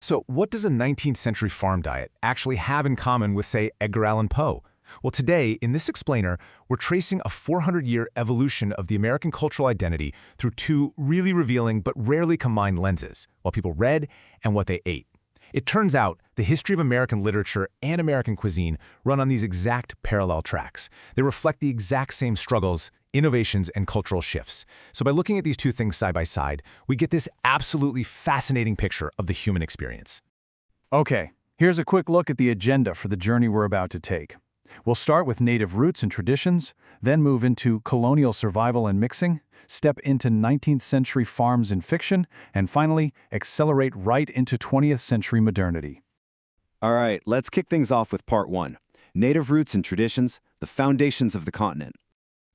So what does a 19th century farm diet actually have in common with, say, Edgar Allan Poe? Well, today, in this explainer, we're tracing a 400-year evolution of the American cultural identity through two really revealing but rarely combined lenses, what people read and what they ate. It turns out the history of American literature and American cuisine run on these exact parallel tracks. They reflect the exact same struggles, innovations, and cultural shifts. So by looking at these two things side by side, we get this absolutely fascinating picture of the human experience. Okay, here's a quick look at the agenda for the journey we're about to take. We'll start with native roots and traditions, then move into colonial survival and mixing, step into 19th century farms and fiction, and finally, accelerate right into 20th century modernity. All right, let's kick things off with part one. Native roots and traditions, the foundations of the continent.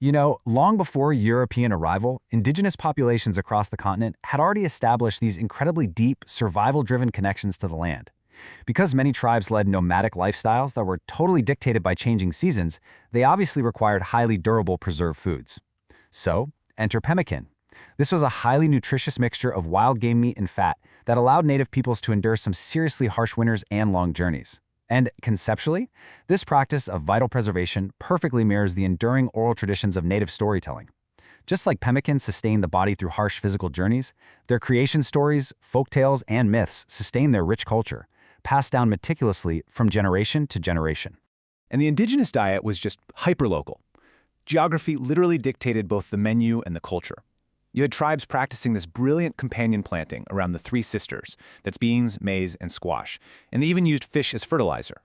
You know, long before European arrival, indigenous populations across the continent had already established these incredibly deep, survival-driven connections to the land. Because many tribes led nomadic lifestyles that were totally dictated by changing seasons, they obviously required highly durable preserved foods. So, enter pemmican. This was a highly nutritious mixture of wild game meat and fat that allowed native peoples to endure some seriously harsh winters and long journeys. And conceptually, this practice of vital preservation perfectly mirrors the enduring oral traditions of native storytelling. Just like pemmican sustained the body through harsh physical journeys, their creation stories, folktales, and myths sustain their rich culture, passed down meticulously from generation to generation. And the indigenous diet was just hyperlocal. Geography literally dictated both the menu and the culture. You had tribes practicing this brilliant companion planting around the Three Sisters, that's beans, maize, and squash, and they even used fish as fertilizer.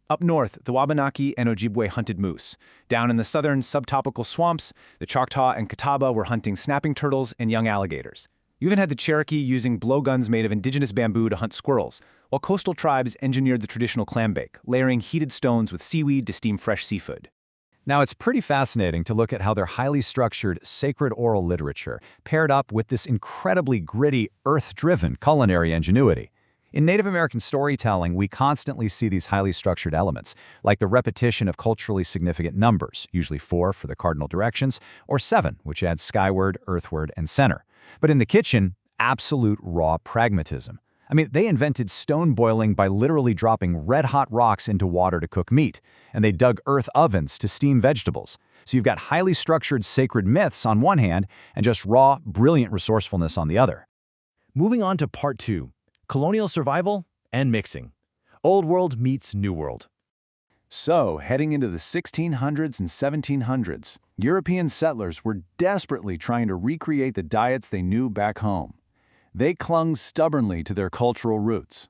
Up north, the Wabanaki and Ojibwe hunted moose. Down in the southern subtropical swamps, the Choctaw and Catawba were hunting snapping turtles and young alligators. You even had the Cherokee using blowguns made of indigenous bamboo to hunt squirrels, while coastal tribes engineered the traditional clam bake, layering heated stones with seaweed to steam fresh seafood. Now, it's pretty fascinating to look at how their highly structured, sacred oral literature paired up with this incredibly gritty, earth-driven culinary ingenuity. In Native American storytelling, we constantly see these highly structured elements, like the repetition of culturally significant numbers, usually 4 for the cardinal directions, or 7, which adds skyward, earthward, and center. But in the kitchen, absolute raw pragmatism. I mean, they invented stone boiling by literally dropping red-hot rocks into water to cook meat, and they dug earth ovens to steam vegetables. So you've got highly structured sacred myths on one hand, and just raw, brilliant resourcefulness on the other. Moving on to part 2, colonial survival and mixing. Old World meets New World. So, heading into the 1600s and 1700s, European settlers were desperately trying to recreate the diets they knew back home. They clung stubbornly to their cultural roots.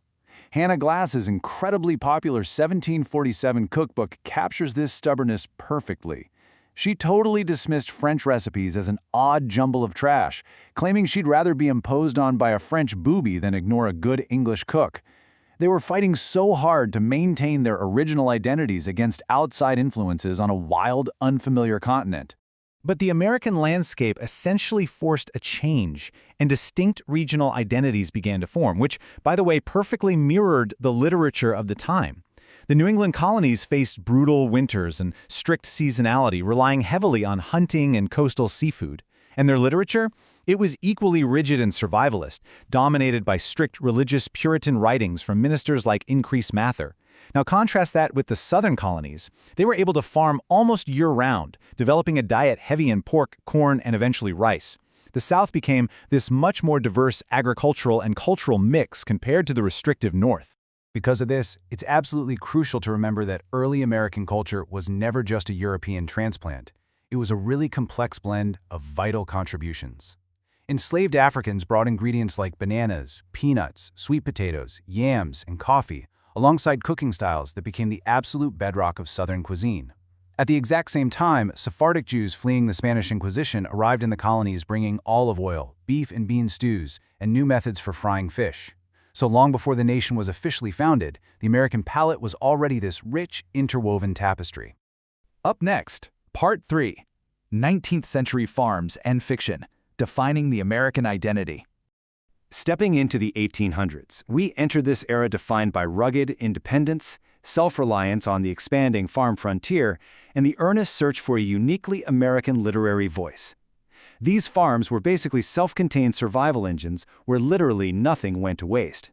Hannah Glass's incredibly popular 1747 cookbook captures this stubbornness perfectly. She totally dismissed French recipes as an odd jumble of trash, claiming she'd rather be imposed on by a French booby than ignore a good English cook. They were fighting so hard to maintain their original identities against outside influences on a wild, unfamiliar continent. But the American landscape essentially forced a change, and distinct regional identities began to form, which, by the way, perfectly mirrored the literature of the time. The New England colonies faced brutal winters and strict seasonality, relying heavily on hunting and coastal seafood. And their literature? It was equally rigid and survivalist, dominated by strict religious Puritan writings from ministers like Increase Mather. Now contrast that with the southern colonies. They were able to farm almost year-round, developing a diet heavy in pork, corn, and eventually rice. The South became this much more diverse agricultural and cultural mix compared to the restrictive North. Because of this, it's absolutely crucial to remember that early American culture was never just a European transplant. It was a really complex blend of vital contributions. Enslaved Africans brought ingredients like bananas, peanuts, sweet potatoes, yams, and coffee, alongside cooking styles that became the absolute bedrock of Southern cuisine. At the exact same time, Sephardic Jews fleeing the Spanish Inquisition arrived in the colonies bringing olive oil, beef and bean stews, and new methods for frying fish. So long before the nation was officially founded, the American palate was already this rich, interwoven tapestry. Up next, Part 3, 19th Century Farms and Fiction, Defining the American Identity. Stepping into the 1800s, we enter this era defined by rugged independence, self-reliance on the expanding farm frontier, and the earnest search for a uniquely American literary voice. These farms were basically self-contained survival engines where literally nothing went to waste.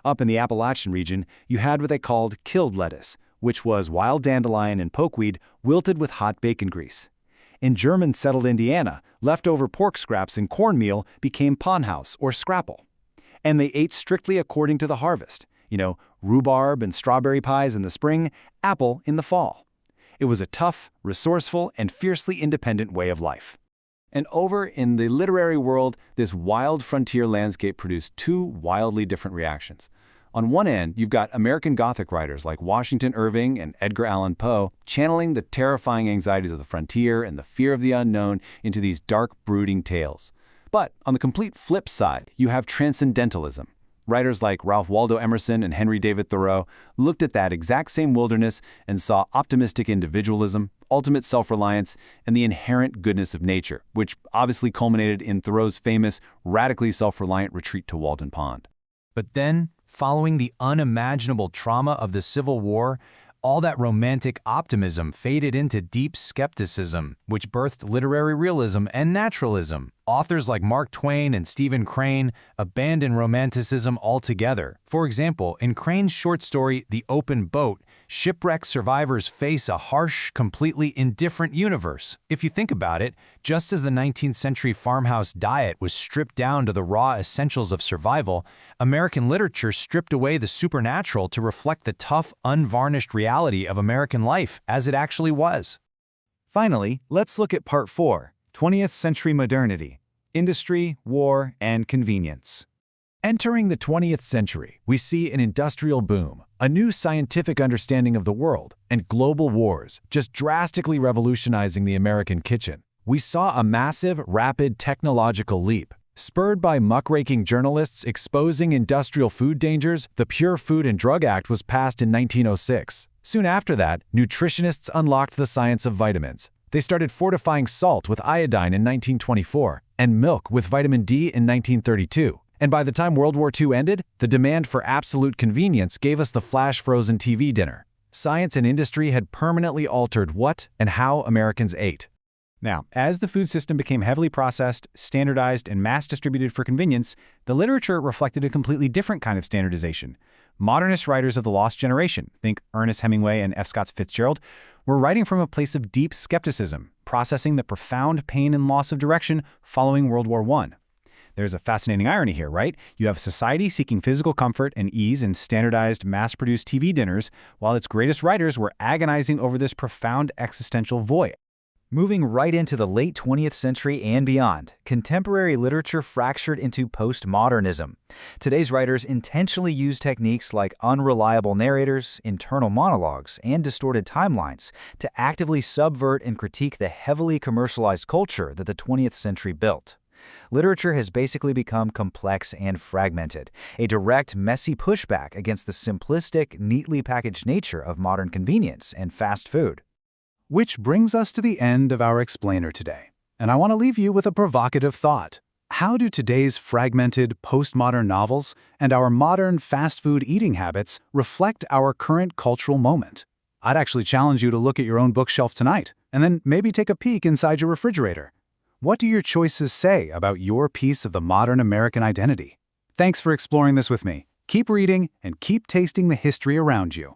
Up in the Appalachian region, you had what they called killed lettuce, which was wild dandelion and pokeweed wilted with hot bacon grease. In German-settled Indiana, leftover pork scraps and cornmeal became panhaus or scrapple. And they ate strictly according to the harvest. Rhubarb and strawberry pies in the spring, apple in the fall. It was a tough, resourceful, and fiercely independent way of life. And over in the literary world, this wild frontier landscape produced two wildly different reactions. On one end, you've got American Gothic writers like Washington Irving and Edgar Allan Poe channeling the terrifying anxieties of the frontier and the fear of the unknown into these dark, brooding tales. But on the complete flip side, you have transcendentalism. Writers like Ralph Waldo Emerson and Henry David Thoreau looked at that exact same wilderness and saw optimistic individualism, ultimate self-reliance, and the inherent goodness of nature, which obviously culminated in Thoreau's famous, radically self-reliant retreat to Walden Pond. But then, following the unimaginable trauma of the Civil War, all that romantic optimism faded into deep skepticism, which birthed literary realism and naturalism. Authors like Mark Twain and Stephen Crane abandoned romanticism altogether. For example, in Crane's short story, The Open Boat, shipwreck survivors face a harsh, completely indifferent universe. If you think about it, just as the 19th century farmhouse diet was stripped down to the raw essentials of survival, American literature stripped away the supernatural to reflect the tough, unvarnished reality of American life as it actually was. Finally, let's look at Part 4, 20th Century Modernity, Industry, War, and Convenience. Entering the 20th century, we see an industrial boom, a new scientific understanding of the world, and global wars just drastically revolutionizing the American kitchen. We saw a massive, rapid technological leap. Spurred by muckraking journalists exposing industrial food dangers, the Pure Food and Drug Act was passed in 1906. Soon after that, nutritionists unlocked the science of vitamins. They started fortifying salt with iodine in 1924 and milk with vitamin D in 1932. And by the time World War II ended, the demand for absolute convenience gave us the flash-frozen TV dinner. Science and industry had permanently altered what and how Americans ate. Now, as the food system became heavily processed, standardized, and mass-distributed for convenience, the literature reflected a completely different kind of standardization. Modernist writers of the lost generation, think Ernest Hemingway and F. Scott Fitzgerald, were writing from a place of deep skepticism, processing the profound pain and loss of direction following World War I. There's a fascinating irony here, right? You have society seeking physical comfort and ease in standardized, mass-produced TV dinners, while its greatest writers were agonizing over this profound existential void. Moving right into the late 20th century and beyond, contemporary literature fractured into postmodernism. Today's writers intentionally use techniques like unreliable narrators, internal monologues, and distorted timelines to actively subvert and critique the heavily commercialized culture that the 20th century built. Literature has basically become complex and fragmented, a direct, messy pushback against the simplistic, neatly packaged nature of modern convenience and fast food. Which brings us to the end of our explainer today, and I want to leave you with a provocative thought. How do today's fragmented, postmodern novels and our modern fast food eating habits reflect our current cultural moment? I'd actually challenge you to look at your own bookshelf tonight, and then maybe take a peek inside your refrigerator. What do your choices say about your piece of the modern American identity? Thanks for exploring this with me. Keep reading and keep tasting the history around you.